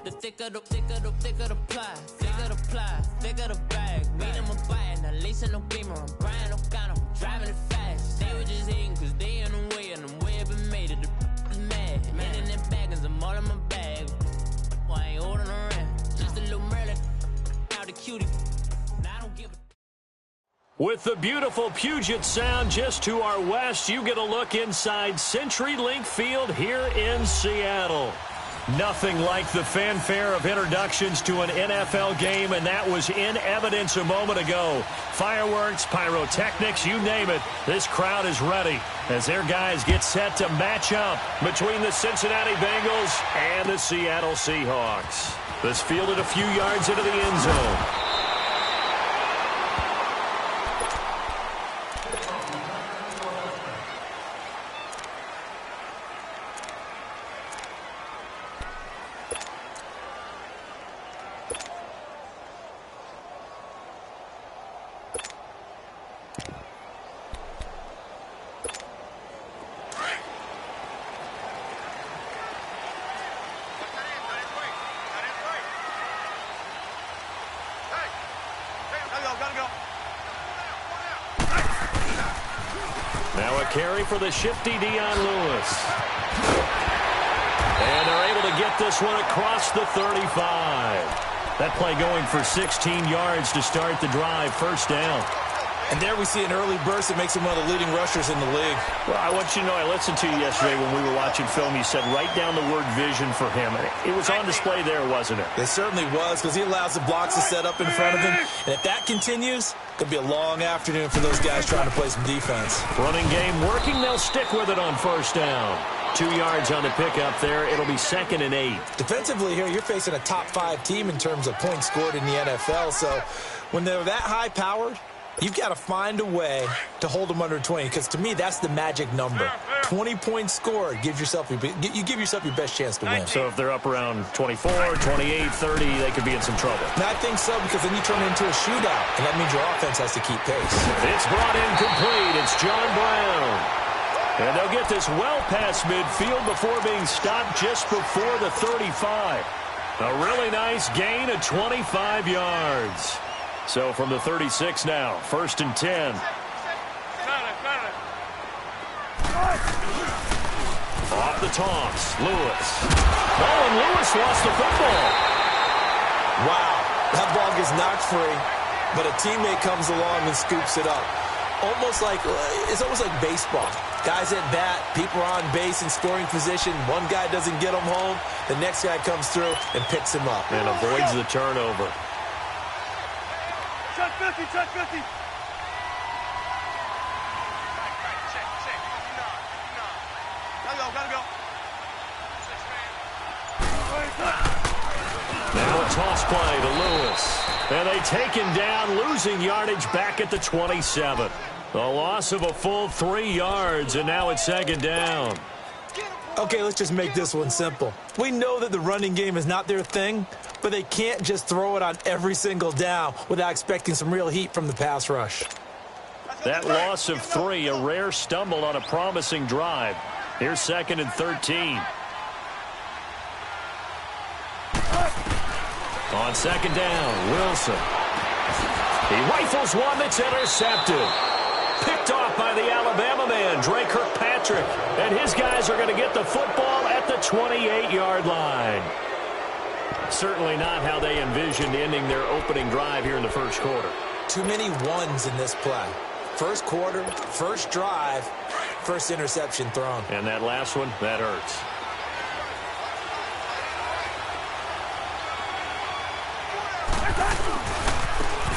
The thicker the pie, thicker the ply, thicker the bag. Meet them a buy, now Lisa no beamer, I'm Brian O'Connor, I'm driving it fast. They were just hating cause they in the way, and I'm way up and made it, the is mad. Man in that bag, cause I'm all in my bag. Well, I ain't holding around, just a little Merlin, out the cutie. Now I don't give a... With the beautiful Puget Sound just to our west, you get a look inside CenturyLink Field here in Seattle. Nothing like the fanfare of introductions to an NFL game, and that was in evidence a moment ago. Fireworks, pyrotechnics, you name it. This crowd is ready as their guys get set to match up between the Cincinnati Bengals and the Seattle Seahawks. This fielded a few yards into the end zone. Now a carry for the shifty Dion Lewis. And they're able to get this one across the 35. That play going for 16 yards to start the drive, first down. And there we see an early burst that makes him one of the leading rushers in the league. Well, I want you to know, I listened to you yesterday when we were watching film. You said write down the word vision for him. It was on display there, wasn't it? It certainly was, because he allows the blocks to set up in front of him. And if that continues, it could be a long afternoon for those guys trying to play some defense. Running game working. They'll stick with it on first down. 2 yards on the pickup there. It'll be 2nd and 8. Defensively here, you're facing a top-5 team in terms of points scored in the NFL. So when they're that high-powered, you've got to find a way to hold them under 20, because to me, that's the magic number. 20 points scored, you give yourself your best chance to win. So if they're up around 24, 28, 30, they could be in some trouble. And I think so, because then you turn it into a shootout, and that means your offense has to keep pace. It's brought in complete. It's John Brown. And they'll get this well past midfield before being stopped just before the 35. A really nice gain of 25 yards. So from the 36 now, 1st and 10. Off the toss, Lewis. Oh, and Lewis lost the football. Wow, that ball gets knocked free, but a teammate comes along and scoops it up. It's almost like baseball. Guys at bat, people are on base in scoring position. One guy doesn't get him home. The next guy comes through and picks him up. And avoids the turnover. Check 50, check 50. Gotta go. Now a toss play to Lewis. And they take him down, losing yardage back at the 27. A loss of a full 3 yards, and now it's 2nd down. Okay, let's just make this one simple. We know that the running game is not their thing, but they can't just throw it on every single down without expecting some real heat from the pass rush. That loss of 3, a rare stumble on a promising drive. Here's 2nd and 13. On 2nd down, Wilson. He rifles one that's intercepted. Picked off by the Alabama man, Dre Kirkpatrick. And his guys are going to get the football at the 28-yard line. Certainly not how they envisioned ending their opening drive here in the first quarter. Too many ones in this play. First quarter, first drive, first interception thrown. And that last one, that hurts.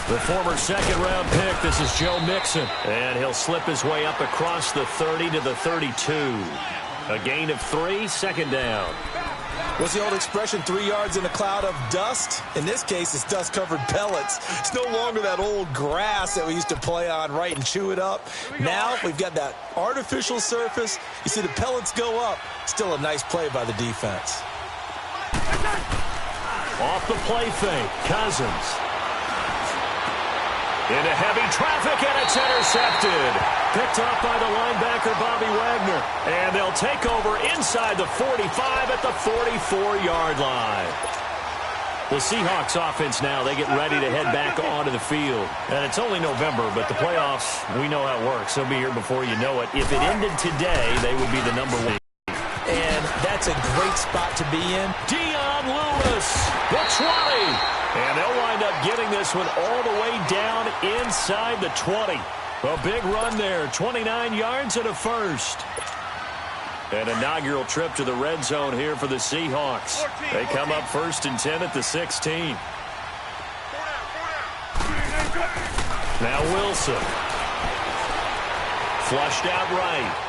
The former 2nd-round pick, this is Joe Mixon. And he'll slip his way up across the 30 to the 32. A gain of 3, 2nd down. What's the old expression, 3 yards in a cloud of dust? In this case, it's dust-covered pellets. It's no longer that old grass that we used to play on, right, and chew it up. Now we've got that artificial surface. You see the pellets go up. Still a nice play by the defense. Off the play fake, Cousins. Into heavy traffic, and it's intercepted. Picked off by the linebacker, Bobby Wagner. And they'll take over inside the 45 at the 44-yard line. The Seahawks offense now, they get ready to head back onto the field. And it's only November, but the playoffs, we know how it works. They'll be here before you know it. If it ended today, they would be the number 1. And that's a great spot to be in. Dion Lewis, the 20. And they'll wind up getting this one all the way down inside the 20. A big run there, 29 yards and a first. An inaugural trip to the red zone here for the Seahawks. They come up 1st and 10 at the 16. Now Wilson. Flushed out right.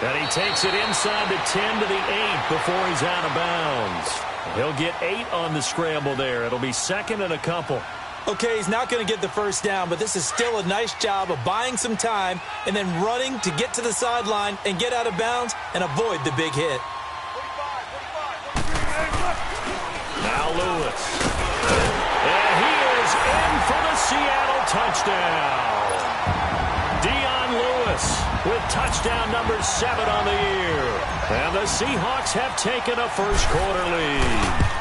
And he takes it inside the 10 to the 8 before he's out of bounds. He'll get 8 on the scramble there. It'll be 2nd and a couple. Okay, he's not going to get the first down, but this is still a nice job of buying some time and then running to get to the sideline and get out of bounds and avoid the big hit. Now Lewis. And he is in for the Seattle touchdown. Dion Lewis with touchdown number 7 on the year. And the Seahawks have taken a first-quarter lead.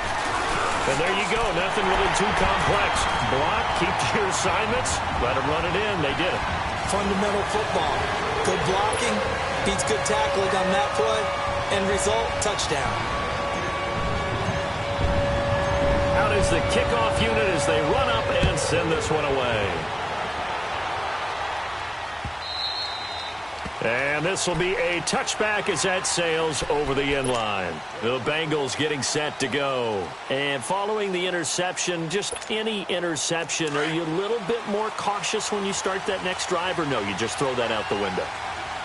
And there you go. Nothing really too complex. Block, keep to your assignments, let them run it in. They did it. Fundamental football. Good blocking, beats good tackling on that play. End result, touchdown. Out is the kickoff unit as they run up and send this one away. And this will be a touchback as that sails over the end line. The Bengals getting set to go. And following the interception, just any interception, are you a little bit more cautious when you start that next drive, or no, you just throw that out the window?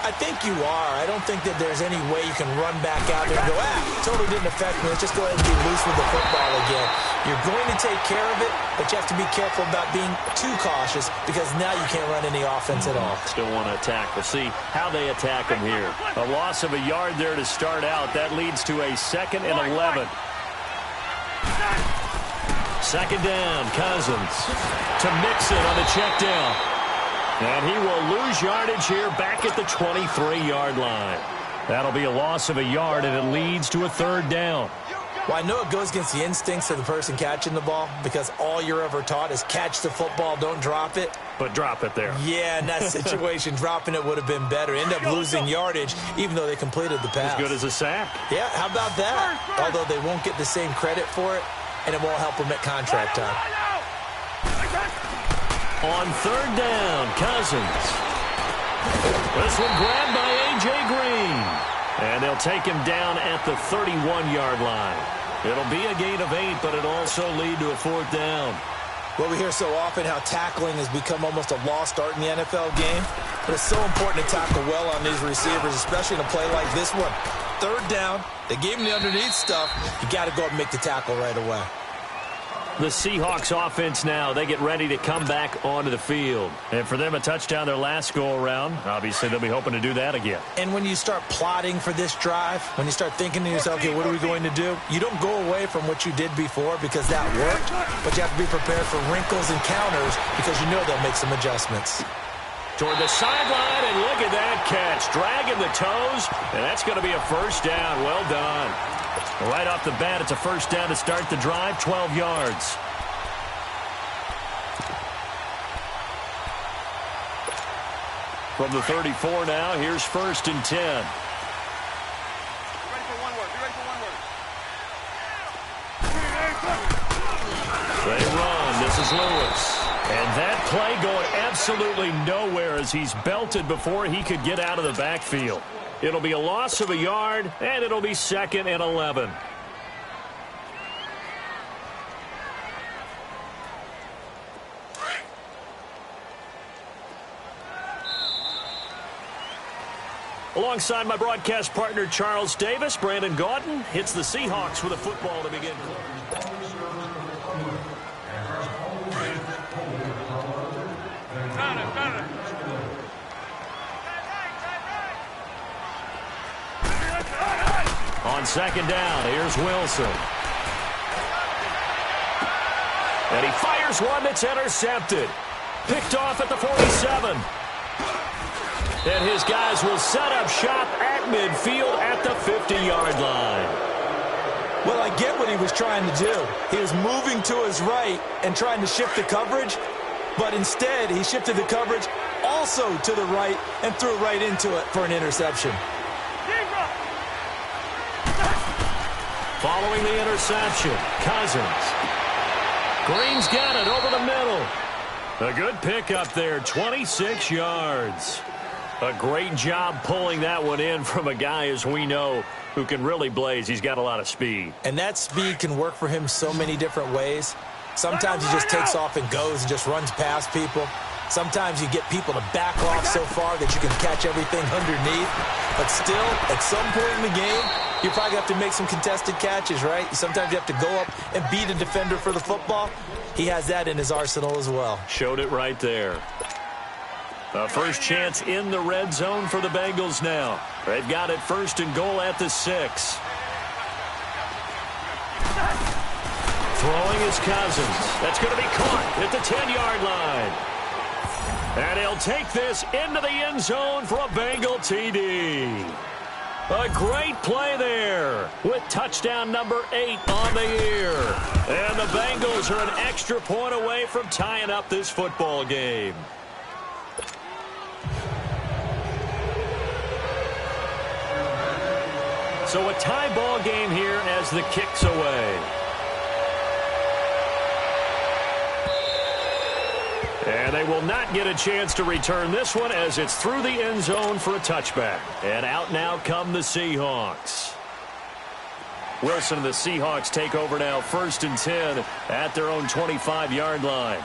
I think you are. I don't think that there's any way you can run back out there and go, totally didn't affect me. Let's just go ahead and be loose with the football again. You're going to take care of it, but you have to be careful about being too cautious because now you can't run any offense at all. Still want to attack. We'll see how they attack them here. A loss of a yard there to start out. That leads to a 2nd and 11. 2nd down, Cousins to Mixon on the check down. And he will lose yardage here back at the 23-yard line. That'll be a loss of a yard, and it leads to a 3rd down. Well, I know it goes against the instincts of the person catching the ball because all you're ever taught is catch the football, don't drop it. But drop it there. Yeah, in that situation, dropping it would have been better. End up losing yardage, even though they completed the pass. As good as a sack. Yeah, how about that? Although they won't get the same credit for it, and it won't help them at contract time. On 3rd down, Cousins. This one grabbed by A.J. Green. And they'll take him down at the 31-yard line. It'll be a gain of 8, but it'll also lead to a 4th down. Well, we hear so often how tackling has become almost a lost art in the NFL game. But it's so important to tackle well on these receivers, especially in a play like this one. 3rd down, they gave him the underneath stuff. You got to go up and make the tackle right away. The Seahawks offense now, they get ready to come back onto the field. And for them, a touchdown their last go-around. Obviously, they'll be hoping to do that again. And when you start plotting for this drive, when you start thinking to yourself, okay, what are we going to do? You don't go away from what you did before because that worked, but you have to be prepared for wrinkles and counters because you know they'll make some adjustments. Toward the sideline, and look at that catch. Dragging the toes, and that's going to be a 1st down. Well done. Right off the bat, it's a 1st down to start the drive, 12 yards. From the 34 now, here's 1st and 10. Be ready for one word. Be ready for one word. They run. This is Lewis. And that play going absolutely nowhere as he's belted before he could get out of the backfield. It'll be a loss of a yard, and it'll be 2nd and 11. Alongside my broadcast partner, Charles Davis, Brandon Gaudin hits the Seahawks with a football to begin. On 2nd down, here's Wilson. And he fires one that's intercepted. Picked off at the 47. And his guys will set up shop at midfield at the 50-yard line. Well, I get what he was trying to do. He was moving to his right and trying to shift the coverage, but instead he shifted the coverage also to the right and threw right into it for an interception. Following the interception, Cousins. Green's got it over the middle. A good pickup there, 26 yards. A great job pulling that one in from a guy, as we know, who can really blaze. He's got a lot of speed. And that speed can work for him so many different ways. Sometimes he just takes off and goes and just runs past people. Sometimes you get people to back off so far that you can catch everything underneath. But still, at some point in the game, you probably have to make some contested catches, right? Sometimes you have to go up and beat a defender for the football. He has that in his arsenal as well. Showed it right there. The first chance in the red zone for the Bengals now. They've got it 1st and goal at the 6. Throwing is Cousins. That's going to be caught at the 10-yard line. And he'll take this into the end zone for a Bengal TD. A great play there with touchdown number 8 on the year. And the Bengals are an extra point away from tying up this football game. So a tie ball game here as the kick's away. And they will not get a chance to return this one as it's through the end zone for a touchback. And out now come the Seahawks. Wilson and the Seahawks take over now 1st and 10 at their own 25-yard line.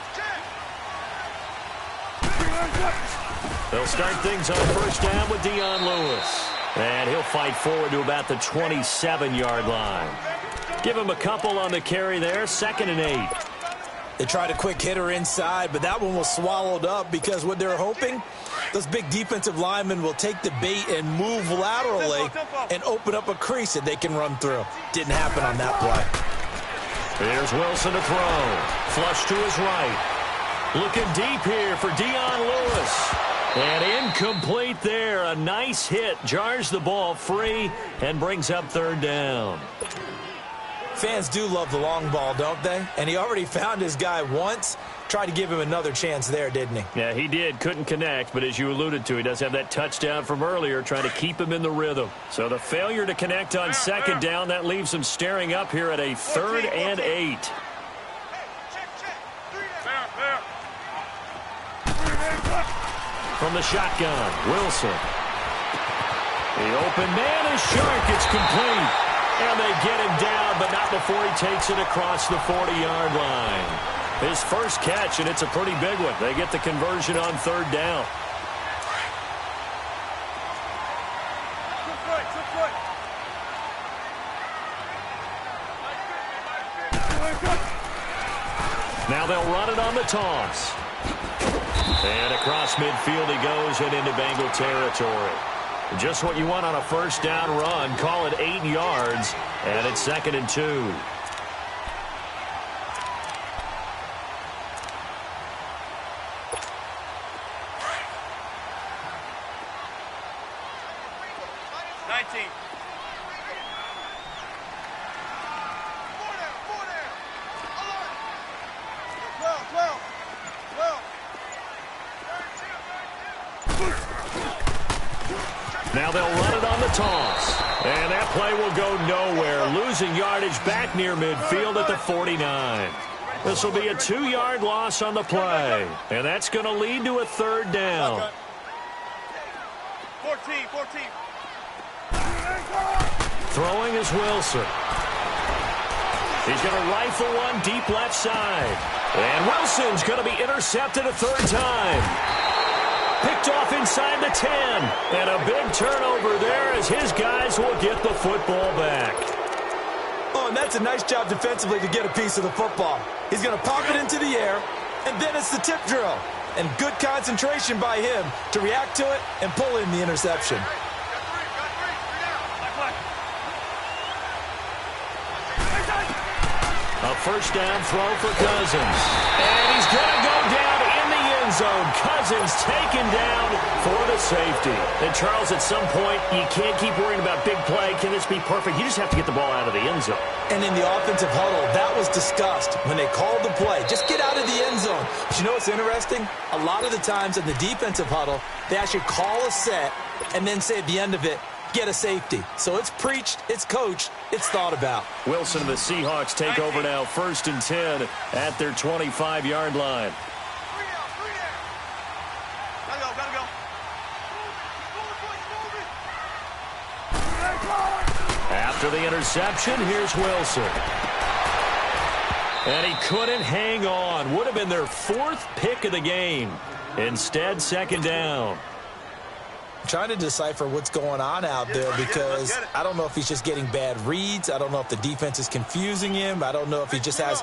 They'll start things on 1st down with Dion Lewis. And he'll fight forward to about the 27-yard line. Give him a couple on the carry there, 2nd and 8. They tried a quick hitter inside, but that one was swallowed up because what they're hoping, those big defensive linemen will take the bait and move laterally and open up a crease that they can run through. Didn't happen on that play. Here's Wilson to throw. Flush to his right. Looking deep here for Dion Lewis. And incomplete there. A nice hit. Jars the ball free and brings up 3rd down. Fans do love the long ball, don't they? And he already found his guy once. Tried to give him another chance there, didn't he? Yeah, he did. Couldn't connect, but as you alluded to, he does have that touchdown from earlier, trying to keep him in the rhythm. So the failure to connect on 2nd down, that leaves him staring up here at a 3rd and 8. From the shotgun, Wilson. The open man is Shark. It's complete. And they get him down, but not before he takes it across the 40-yard line. His first catch, and it's a pretty big one. They get the conversion on 3rd down. Now they'll run it on the toss. And across midfield he goes and into Bengal territory. Just what you want on a 1st down run. Call it 8 yards, and it's 2nd and 2. Now they'll run it on the toss. And that play will go nowhere. Losing yardage back near midfield at the 49. This will be a 2-yard loss on the play. And that's going to lead to a 3rd down. 14. Throwing is Wilson. He's going to rifle one deep left side. And Wilson's going to be intercepted a 3rd time. Picked off inside the 10. And a big turnover there as his guys will get the football back. Oh, and that's a nice job defensively to get a piece of the football. He's going to pop it into the air, and then it's the tip drill. And good concentration by him to react to it and pull in the interception. A 1st down throw for Cousins. And he's going to go down in the end zone. Cousins taken down for the safety. And, Charles, at some point, you can't keep worrying about big play. Can this be perfect? You just have to get the ball out of the end zone. And in the offensive huddle, that was discussed when they called the play. Just get out of the end zone. But you know what's interesting? A lot of the times in the defensive huddle, they actually call a set and then say at the end of it, get a safety. So it's preached, it's coached, it's thought about. Wilson and the Seahawks take over now, 1st and 10 at their 25-yard line. After the interception, here's Wilson. And he couldn't hang on. Would have been their 4th pick of the game. Instead, 2nd down. I'm trying to decipher what's going on out there because I don't know if he's just getting bad reads. I don't know if the defense is confusing him. I don't know if he just has,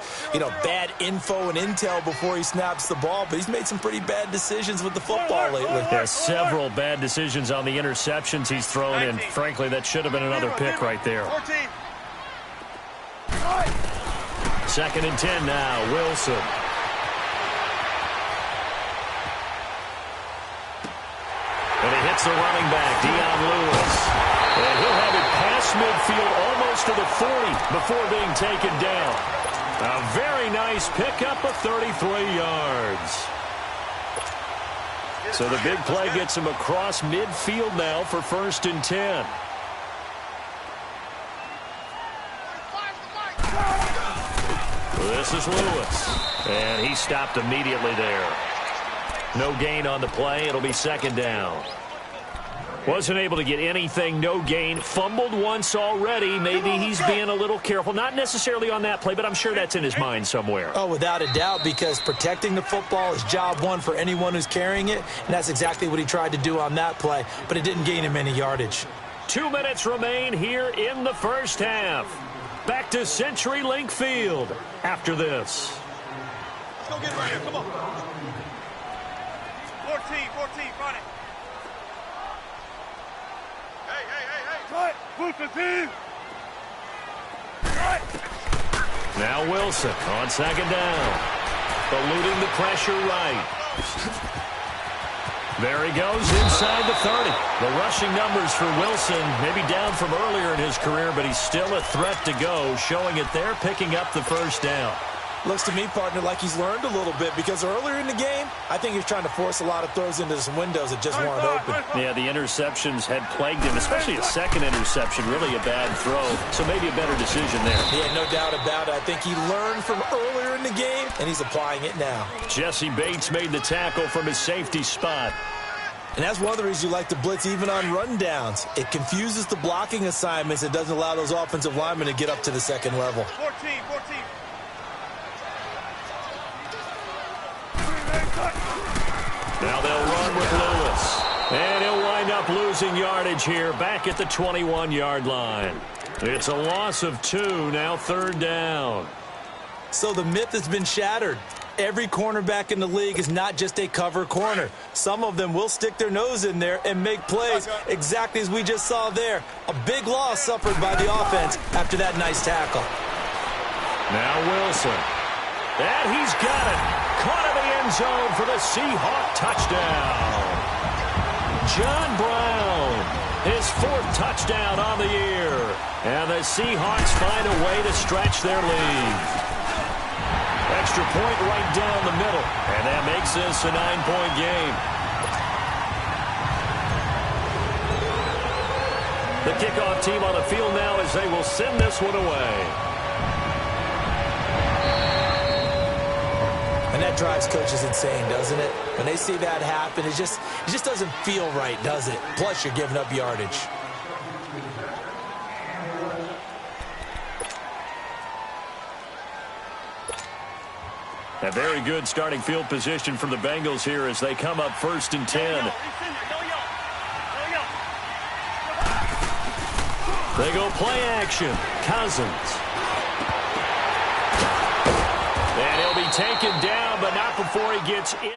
bad info and intel before he snaps the ball. But he's made some pretty bad decisions with the football lately. Yeah, several bad decisions on the interceptions he's thrown, and frankly, that should have been another pick right there. 2nd and 10 now, Wilson. And he hits the running back, Dion Lewis. And he'll have it past midfield almost to the 40 before being taken down. A very nice pickup of 33 yards. So the big play gets him across midfield now for 1st and 10. This is Lewis. And he stopped immediately there. No gain on the play. It'll be 2nd down. Wasn't able to get anything. No gain. Fumbled once already. Maybe he's being a little careful. Not necessarily on that play, but I'm sure that's in his mind somewhere. Oh, without a doubt, because protecting the football is job one for anyone who's carrying it, and that's exactly what he tried to do on that play, but it didn't gain him any yardage. 2 minutes remain here in the first half. Back to CenturyLink Field after this. Let's go get it right here. Come on. 14, run it. Hey. Push the team. Now Wilson on 2nd down. Eluding the pressure right. There he goes inside the 30. The rushing numbers for Wilson maybe down from earlier in his career, but he's still a threat to go, showing it there, picking up the 1st down. Looks to me, partner, like he's learned a little bit because earlier in the game, I think he was trying to force a lot of throws into some windows that just weren't open. Yeah, the interceptions had plagued him, especially a 2nd interception, really a bad throw. So maybe a better decision there. Yeah, no doubt about it. I think he learned from earlier in the game, and he's applying it now. Jesse Bates made the tackle from his safety spot. And that's one of the reasons you like to blitz even on rundowns. It confuses the blocking assignments. It doesn't allow those offensive linemen to get up to the 2nd level. 14. Now they'll run with Lewis. And he'll wind up losing yardage here back at the 21-yard line. It's a loss of 2, now 3rd down. So the myth has been shattered. Every cornerback in the league is not just a cover corner. Some of them will stick their nose in there and make plays exactly as we just saw there. A big loss suffered by the offense after that nice tackle. Now Wilson. And he's got it. Caught in the end zone for the Seahawk touchdown. John Brown, his 4th touchdown on the year. And the Seahawks find a way to stretch their lead. Extra point right down the middle. And that makes this a 9-point game. The kickoff team on the field now as they will send this one away. And that drives coaches insane, doesn't it? When they see that happen, it just doesn't feel right, does it? Plus, you're giving up yardage. A very good starting field position for the Bengals here as they come up 1st and 10. They go play action. Cousins. And he'll be taken down, but not before he gets in.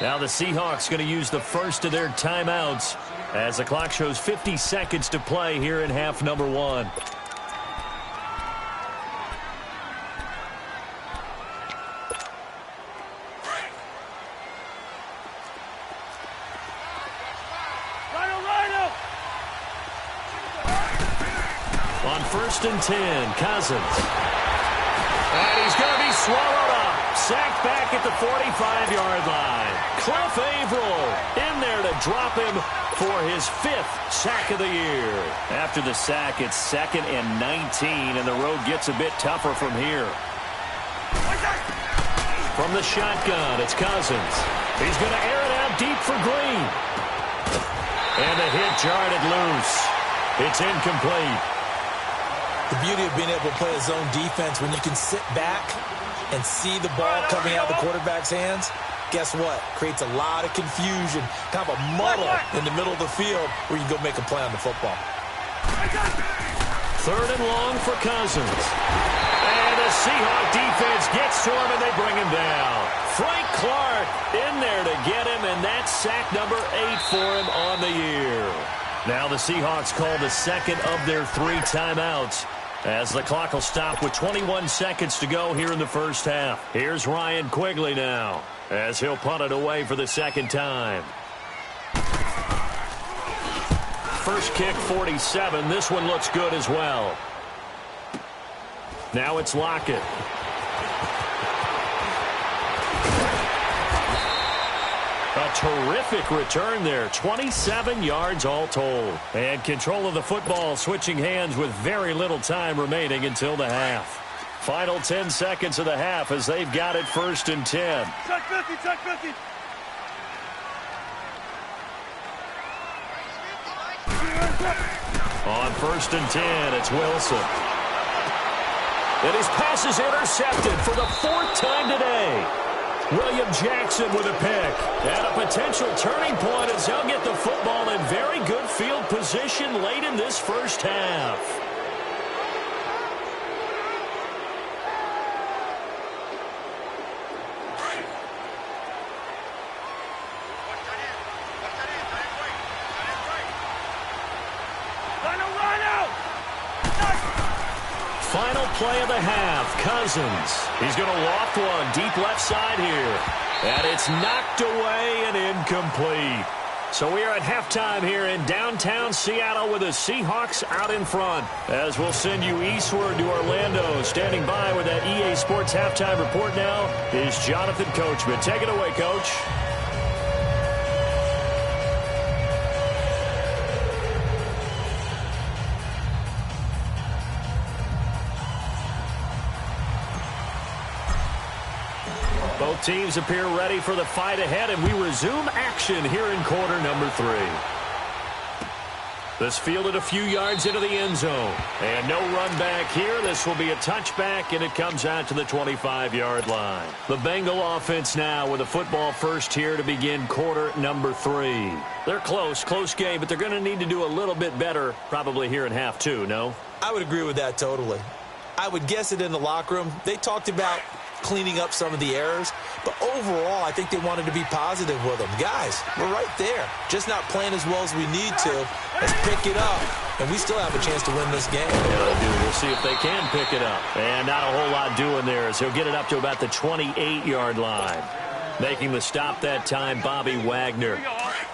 Now the Seahawks going to use the first of their timeouts as the clock shows 50 seconds to play here in half number 1. On 1st and 10, Cousins. And he's going to be swallowed up. Sacked back at the 45-yard line. Cliff Averill in there to drop him for his 5th sack of the year. After the sack, it's 2nd and 19, and the road gets a bit tougher from here. From the shotgun, it's Cousins. He's going to air it out deep for Green. And the hit jarred it loose. It's incomplete. The beauty of being able to play a zone defense when you can sit back and see the ball coming out of the quarterback's hands, guess what? Creates a lot of confusion, kind of a muddle in the middle of the field where you can go make a play on the football. 3rd and long for Cousins. And the Seahawk defense gets to him, and they bring him down. Frank Clark in there to get him, and that's sack number 8 for him on the year. Now the Seahawks call the second of their 3 timeouts, as the clock will stop with 21 seconds to go here in the first half. Here's Ryan Quigley now, as he'll punt it away for the second time. First kick, 47. This one looks good as well. Now it's Lockett. A terrific return there. 27 yards all told. And control of the football switching hands with very little time remaining until the half. Final 10 seconds of the half as they've got it 1st and 10. Check 50, check 50. On 1st and 10, it's Wilson. And his pass is intercepted for the 4th time today. William Jackson with a pick. And a potential turning point as he'll get the football in very good field position late in this first half. Final play of the half, Cousins. He's going to loft one deep left side here. And it's knocked away and incomplete. So we are at halftime here in downtown Seattle with the Seahawks out in front. As we'll send you eastward to Orlando. Standing by with that EA Sports halftime report now is Jonathan Coachman. Take it away, Coach. Both teams appear ready for the fight ahead, and we resume action here in quarter number 3. This fielded a few yards into the end zone. And no run back here. This will be a touchback, and it comes out to the 25-yard line. The Bengal offense now with a football first here to begin quarter number 3. They're close game, but they're going to need to do a little bit better probably here in half 2, no? I would agree with that totally. I would guess it in the locker room. They talked about cleaning up some of the errors, but overall I think they wanted to be positive with them. Guys, we're right there, just not playing as well as we need to. Let's pick it up, and we still have a chance to win this game. Yeah, they do. We'll see if they can pick it up. And not a whole lot doing there as he'll get it up to about the 28-yard line. Making the stop that time, Bobby Wagner.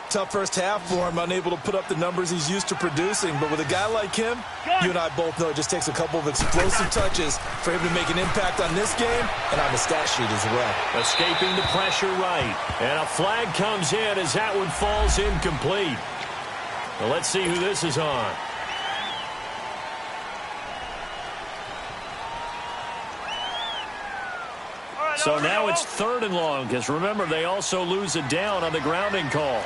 Tough first half for him, unable to put up the numbers he's used to producing. But with a guy like him, you and I both know it just takes a couple of explosive touches for him to make an impact on this game and on the stat sheet as well. Escaping the pressure right. And a flag comes in as that one falls incomplete. Well, let's see who this is on. So now it's 3rd and long, because remember, they also lose it down on the grounding call.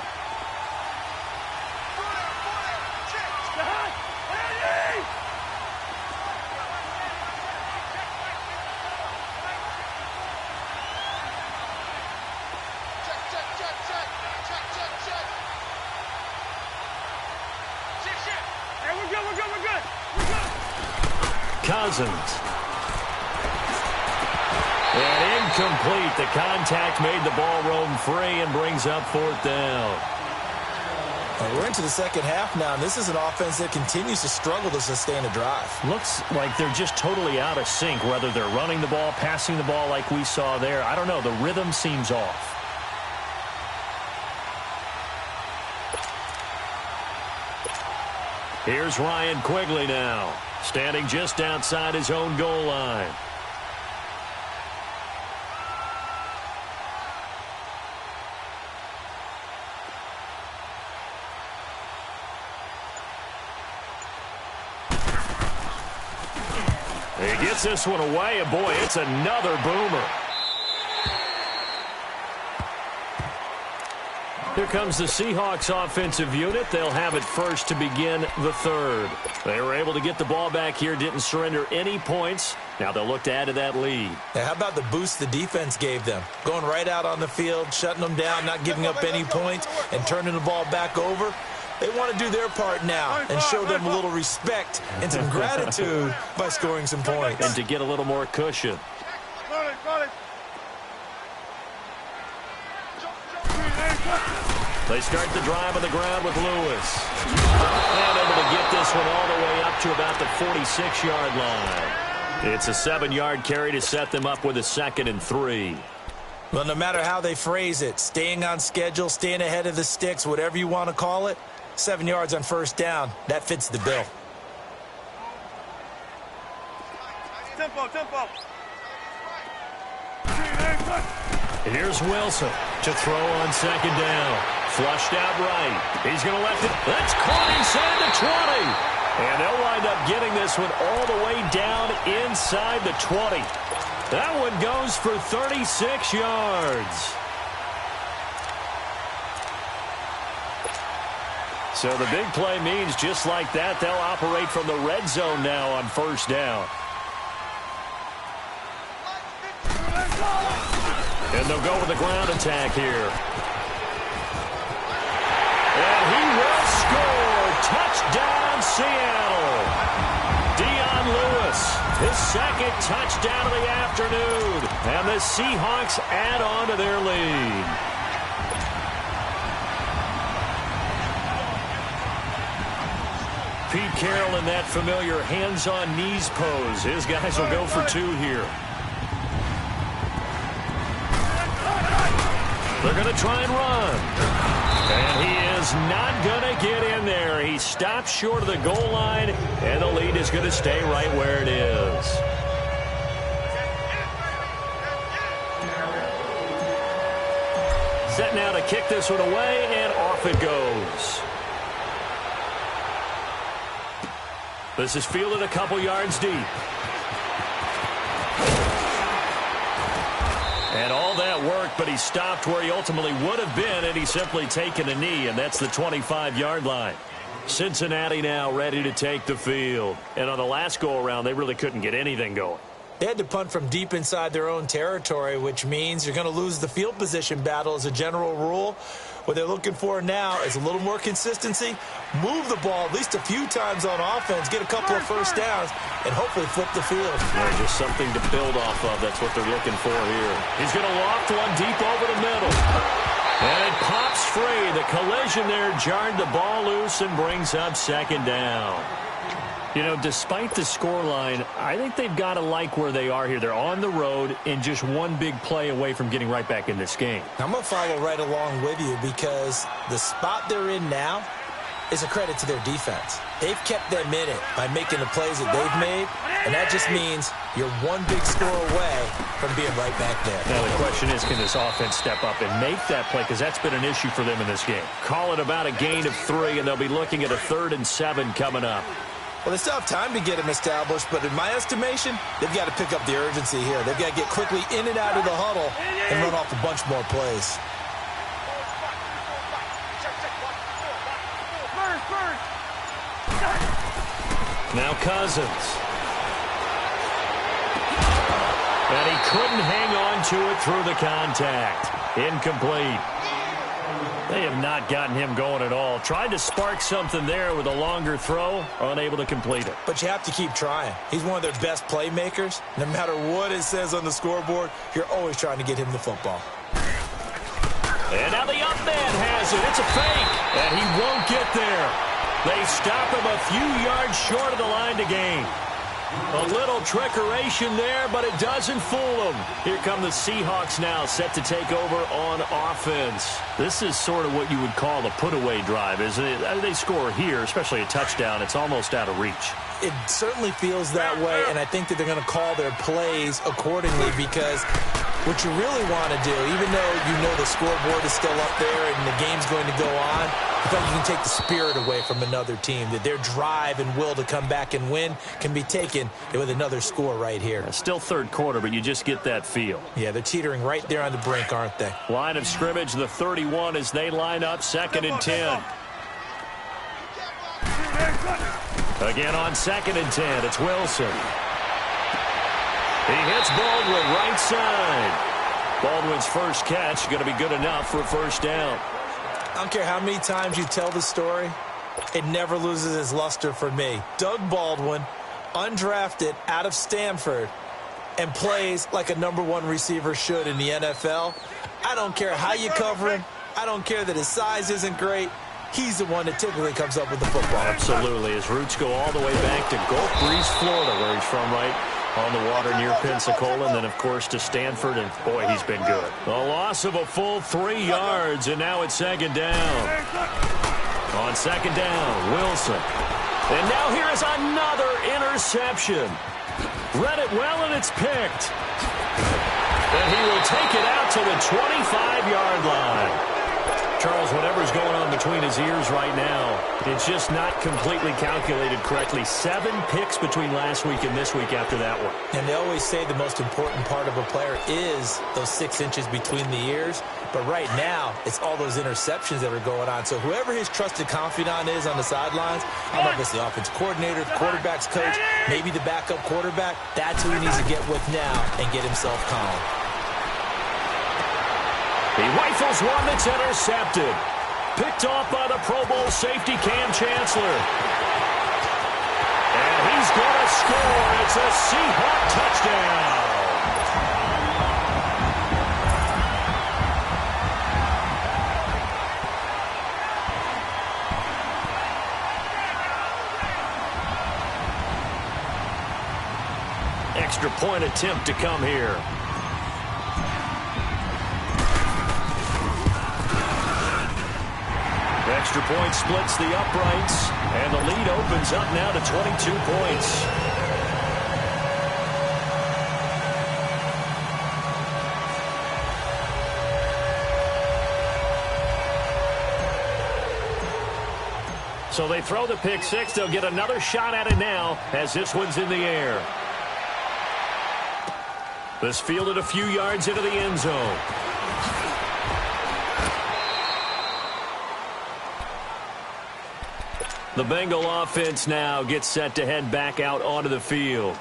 Cousins. And Incomplete. The contact made the ball roam free and brings up 4th down. Well, we're into the second half now, and this is an offense that continues to struggle to sustain a drive. Looks like they're just totally out of sync, whether they're running the ball, passing the ball like we saw there. I don't know. The rhythm seems off. Here's Ryan Quigley now, standing just outside his own goal line. He gets this one away, and boy, it's another boomer. Here comes the Seahawks offensive unit. They'll have it first to begin the third. They were able to get the ball back here, didn't surrender any points. Now they'll look to add to that lead. Now, how about the boost the defense gave them? Going right out on the field, shutting them down, not giving up any points, and turning the ball back over. They want to do their part now and show them a little respect and some gratitude by scoring some points. And to get a little more cushion. They start the drive on the ground with Lewis. And able to get this one all the way up to about the 46-yard line. It's a 7-yard carry to set them up with a 2nd and 3. Well, no matter how they phrase it, staying on schedule, staying ahead of the sticks, whatever you want to call it, 7 yards on 1st down, that fits the bill. Tempo. Here's Wilson to throw on 2nd down. Flushed out right. He's going to let it. That's caught inside the 20. And they'll wind up getting this one all the way down inside the 20. That one goes for 36 yards. So the big play means just like that, they'll operate from the red zone now on 1st down. And they'll go with the ground attack here. And he will score. Touchdown, Seattle. Dion Lewis, his 2nd touchdown of the afternoon. And the Seahawks add on to their lead. Pete Carroll in that familiar hands-on knees pose. His guys will go for 2 here. They're going to try and run. And he is not going to get in there. He stops short of the goal line, and the lead is going to stay right where it is. Set now to kick this one away, and off it goes. This is fielded a couple yards deep. And all that work, but he stopped where he ultimately would have been, and he's simply taken a knee, and that's the 25-yard line. Cincinnati now ready to take the field. And on the last go-around, they really couldn't get anything going. They had to punt from deep inside their own territory, which means you're going to lose the field position battle as a general rule. What they're looking for now is a little more consistency, move the ball at least a few times on offense, get a couple of 1st downs, and hopefully flip the field. Yeah, just something to build off of. That's what they're looking for here. He's going to loft one deep over the middle. And it pops free. The collision there jarred the ball loose and brings up 2nd down. You know, despite the scoreline, I think they've got to like where they are here. They're on the road and just one big play away from getting right back in this game. I'm going to follow right along with you because the spot they're in now is a credit to their defense. They've kept them in it by making the plays that they've made, and that just means you're one big score away from being right back there. Now the question is, can this offense step up and make that play? Because that's been an issue for them in this game. Call it about a gain of 3, and they'll be looking at a 3rd and 7 coming up. Well, they still have time to get him established, but in my estimation, they've got to pick up the urgency here. They've got to get quickly in and out of the huddle and run off a bunch more plays. Now Cousins. And he couldn't hang on to it through the contact. Incomplete. They have not gotten him going at all. Tried to spark something there with a longer throw, unable to complete it. But you have to keep trying. He's one of their best playmakers. No matter what it says on the scoreboard, you're always trying to get him the football. And now the up man has it. It's a fake, and he won't get there. They stop him a few yards short of the line to gain. A little trickeration there, but it doesn't fool them. Here come the Seahawks now, set to take over on offense. This is sort of what you would call a put-away drive, isn't it? They score here, especially a touchdown. It's almost out of reach. It certainly feels that way, and I think that they're going to call their plays accordingly because what you really want to do, even though you know the scoreboard is still up there and the game's going to go on, I feel like you can take the spirit away from another team, that their drive and will to come back and win can be taken with another score right here. Still third quarter, but you just get that feel. Yeah, they're teetering right there on the brink, aren't they? Line of scrimmage, the 31 as they line up, 2nd and 10. Again on 2nd and 10, it's Wilson. He hits Baldwin right side. Baldwin's first catch going to be good enough for a first down. I don't care how many times you tell the story, it never loses its luster for me. Doug Baldwin, undrafted out of Stanford, and plays like a #1 receiver should in the NFL. I don't care how you cover him. I don't care that his size isn't great. He's the one that typically comes up with the football. Absolutely. His roots go all the way back to Gulf Breeze, Florida, where he's from, right on the water near Pensacola, and then, of course, to Stanford, and, boy, he's been good. A loss of a full 3 yards, and now it's 2nd down. On 2nd down, Wilson. And now here is another interception. Read it well, and it's picked. And he will take it out to the 25-yard line. Charles, whatever's going on between his ears right now, it's just not completely calculated correctly. 7 picks between last week and this week after that one. And they always say the most important part of a player is those 6 inches between the ears. But right now, it's all those interceptions that are going on. So whoever his trusted confidant is on the sidelines, I don't know if it's the offense coordinator, the quarterback's coach, maybe the backup quarterback, that's who he needs to get with now and get himself calm. He rifles one that's intercepted. Picked off by the Pro Bowl safety Cam Chancellor. And he's going to score. It's a Seahawk touchdown. Extra point attempt to come here. Extra point splits the uprights, and the lead opens up now to 22 points. So they throw the pick six. They'll get another shot at it now as this one's in the air. This fielded a few yards into the end zone. The Bengal offense now gets set to head back out onto the field.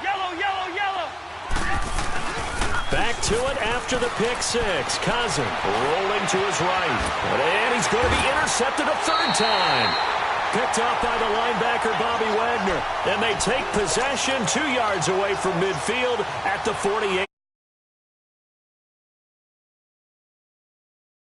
Yellow, yellow, yellow. Back to it after the pick six. Cousin rolling to his right. And he's going to be intercepted a third time. Picked off by the linebacker, Bobby Wagner. And they take possession 2 yards away from midfield at the 48.